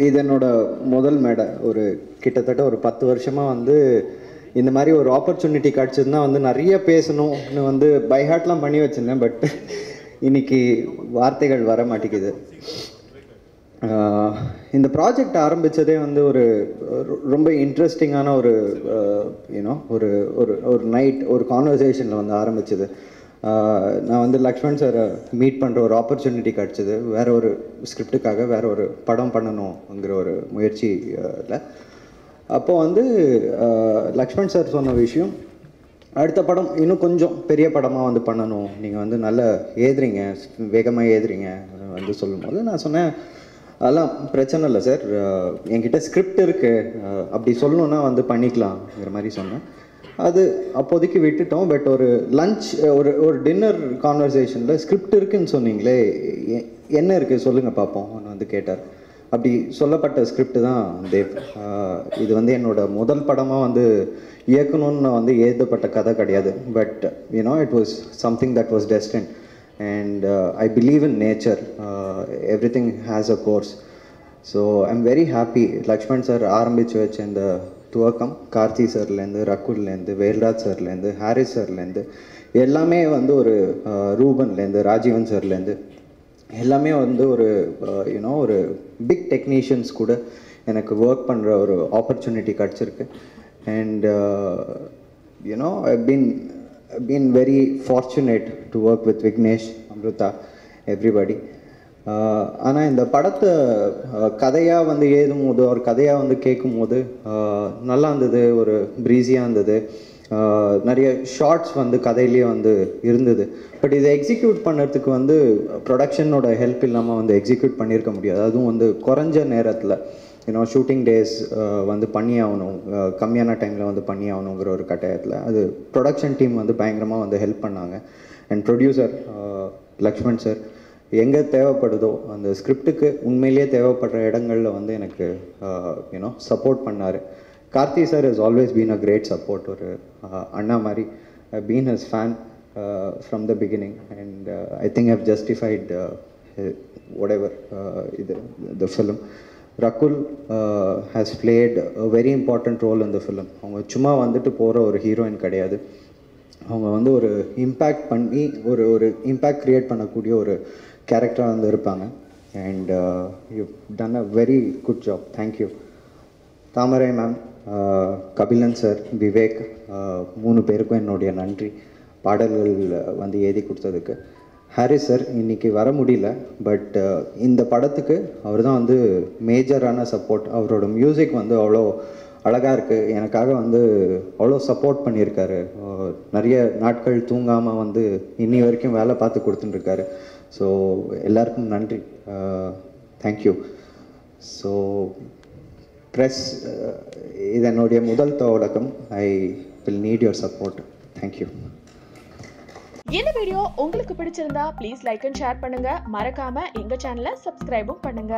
இது என்னோட முதல் மேடை. ஒரு கிட்டத்தட்ட ஒரு 10 வருஷமாக வந்து இந்த மாதிரி ஒரு ஆப்பர்ச்சுனிட்டி கிடச்சதுன்னா வந்து நிறைய பேசணும்னு வந்து பை ஹார்ட்லாம் பண்ணி வச்சுருந்தேன். பட் இன்னைக்கு வார்த்தைகள் வர மாட்டேங்குது. இந்த ப்ராஜெக்ட் ஆரம்பித்ததே வந்து ஒரு ரொம்ப இன்ட்ரெஸ்டிங்கான ஒரு யூனோ ஒரு ஒரு ஒரு நைட் ஒரு கான்வர்சேஷனில் வந்து ஆரம்பிச்சது. நான் வந்து லக்ஷ்மண் சாரை மீட் பண்ணுற ஒரு ஆப்பர்ச்சுனிட்டி கிடச்சிது. வேறு ஒரு ஸ்கிரிப்டுக்காக வேறு ஒரு படம் பண்ணணுங்கிற ஒரு முயற்சியில். அப்போது வந்து லக்ஷ்மண் சார் சொன்ன விஷயம், அடுத்த படம் இன்னும் கொஞ்சம் பெரிய படமாக வந்து பண்ணணும், நீங்கள் வந்து நல்லா ஏதுறீங்க, வேகமாக ஏதுறீங்க வந்து சொல்லும்போது நான் சொன்னேன், அதெல்லாம் பிரச்சனை இல்லை சார், என்கிட்ட ஸ்கிரிப்ட் இருக்குது, அப்படி சொல்லணுன்னா வந்து பண்ணிக்கலாங்கிற மாதிரி சொன்னேன். அது அப்போதைக்கு விட்டுட்டோம். பட் ஒரு லஞ்ச் ஒரு ஒரு டின்னர் கான்வர்சேஷனில் ஸ்கிரிப்ட் இருக்குதுன்னு சொன்னீங்களே, என்ன இருக்குது சொல்லுங்கள் பார்ப்போம்னு வந்து கேட்டார். அப்படி சொல்லப்பட்ட ஸ்கிரிப்ட் தான் தேவ். இது வந்து என்னோட முதல் படமாக வந்து இயக்கணும்னு வந்து எழுதப்பட்ட கதை கிடையாது. But you know it was something that was destined. And I believe in nature. Everything has a course. So I'm very happy. Lakshman sir ஆரம்பிச்சு வச்ச இந்த துவக்கம், கார்த்தி சார்லேருந்து, ரகுல்லேருந்து, வேல்ராஜ் சார்லேருந்து, ஹாரிஸ் சார்லேருந்து, எல்லாமே வந்து ஒரு ரூபன்லேருந்து, ராஜீவன் சார்லேருந்து, எல்லாமே வந்து ஒரு யூனோ ஒரு பிக் டெக்னீஷியன்ஸ் கூட எனக்கு ஒர்க் பண்ணுற ஒரு ஆப்பர்ச்சுனிட்டி கிடச்சிருக்கு. And you know I've been very fortunate to work with Vignesh, Amruta, everybody. ஆனால் இந்த படத்தை கதையாக வந்து எழுதும் போது, ஒரு கதையாக வந்து கேட்கும் போது நல்லா இருந்தது, ஒரு ப்ரீஸியாக இருந்தது. நிறைய ஷார்ட்ஸ் வந்து கதையிலேயே வந்து இருந்தது. பட் இதை எக்ஸிக்யூட் பண்ணுறதுக்கு வந்து ப்ரொடக்ஷனோட ஹெல்ப் இல்லாமல் வந்து எக்ஸிக்யூட் பண்ணியிருக்க முடியாது. அதுவும் வந்து குறைஞ்ச நேரத்தில், யூனோ ஷூட்டிங் டேஸ் வந்து பண்ணி ஆகணும், கம்மியான டைமில் வந்து பண்ணி ஆகணுங்கிற ஒரு கட்டாயத்தில் அது ப்ரொடக்ஷன் டீம் வந்து பயங்கரமாக வந்து ஹெல்ப் பண்ணாங்க. அண்ட் ப்ரொடியூசர் லக்ஷ்மண் சார் எங்கே தேவைப்படுதோ அந்த ஸ்கிரிப்டுக்கு உண்மையிலேயே தேவைப்படுற இடங்களில் வந்து எனக்கு யூனோ சப்போர்ட் பண்ணார். Karthi sir is always been a great support. ஒரு அண்ணா மாதிரி been his fan from the beginning. And I think I've justified whatever the film. Rakul has played a very important role in the film. அவங்க சும்மா வந்துட்டு போகிற ஒரு heroine கிடையாது. அவங்க வந்து ஒரு இம்பேக்ட் பண்ணி ஒரு ஒரு இம்பேக்ட் க்ரியேட் பண்ணக்கூடிய ஒரு கேரக்டராக வந்து இருப்பாங்க. And you done a very good job. Thank you. Thamarai ma'am, Kabilan sir, Vivek, 3 பேருக்கும் என்னுடைய நன்றி பாடல்கள் வந்து எழுதி கொடுத்ததுக்கு. ஹாரிஸ் சார் இன்றைக்கி வர முடியல. பட் இந்த படத்துக்கு அவர் தான் வந்து மேஜரான சப்போர்ட். அவரோட மியூசிக் வந்து அவ்வளோ அழகாக இருக்குது. எனக்காக வந்து அவ்வளோ சப்போர்ட் பண்ணியிருக்காரு. நிறைய நாட்கள் தூங்காமல் வந்து இன்னி வரைக்கும் வேலை பார்த்து கொடுத்துட்டுருக்காரு. ஸோ எல்லாருக்கும் நன்றி. தேங்க்யூ. ஸோ ப்ரெஸ், இது என்னுடைய முதல் தொடக்கம். I will need your support. Thank you. இந்த வீடியோ உங்களுக்கு பிடிச்சிருந்தா ப்ளீஸ் லைக் அண்ட் ஷேர் பண்ணுங்க. மறக்காம எங்க சேனலை சப்ஸ்கிரைபும் பண்ணுங்க.